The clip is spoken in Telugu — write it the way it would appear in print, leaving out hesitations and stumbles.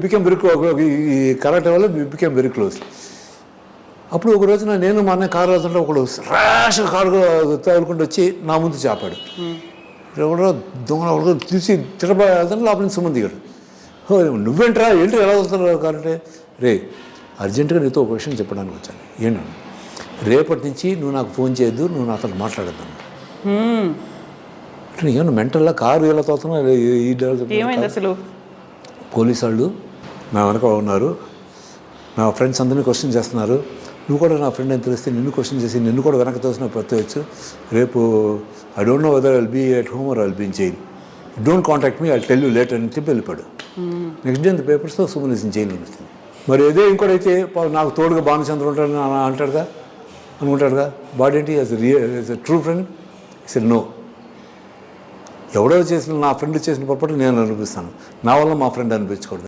బికెమ్ వెరీ ఈ కరాటే వల్ల బికెమ్ వెరీ క్లోజ్. అప్పుడు ఒక రోజున నేను మా అన్నయ్య కారు వెళ్తుంటే ఒకడు ర్యాష్ కారు తగులుకుంటూ వచ్చి నా ముందు చాపాడు. ఎవడో దొంగ ఒకడు తీసి తిరబడి వెళ్తాను, లోపల నుంచి సుమన్ దిగాడు. నువ్వేంట్రా ఏంటి ఎలా వెళ్తున్నావు కారంటే, రే అర్జెంటుగా నీతో ఒక విషయం చెప్పడానికి వచ్చాను. ఏంటన్నా, రేపటి నుంచి నువ్వు నాకు ఫోన్ చేయొద్దు, నువ్వు నాతో మాట్లాడద్దాను. అంటే ఏమన్నా మెంటల్లా కారు ఎలా తోలుతున్నావు ఏమైంది అసలు? పోలీసు వాళ్ళు నా వెనక ఉన్నారు, నా ఫ్రెండ్స్ అందరినీ క్వశ్చన్ చేస్తున్నారు. నువ్వు కూడా నా ఫ్రెండ్ అని తెలిస్తే నిన్ను క్వశ్చన్ చేసి నిన్ను కూడా వెనక తోసిన ప్రతివచ్చు. రేపు I don't know whether I'll be at home or I'll be in jail. Don't contact me, I tell you later అని చెప్పి వెళ్ళిపోయాడు. నెక్స్ట్ డే పేపర్స్లో సుమన్ ఇస్ ఇన్ జైల్ అనిపిస్తుంది. మరి అదే ఇంకోటైతే నాకు తోడుగా భానుచంద్ర ఉంటాడని అంటాడుగా అనుకుంటాడుగా. వాడేంటి as a true friend is a no. ఎవడో చేసిన నా ఫ్రెండ్ చేసిన పొరపాటు నేను అనిపిస్తాను, నా వల్ల మా ఫ్రెండ్ అనిపించకూడదు.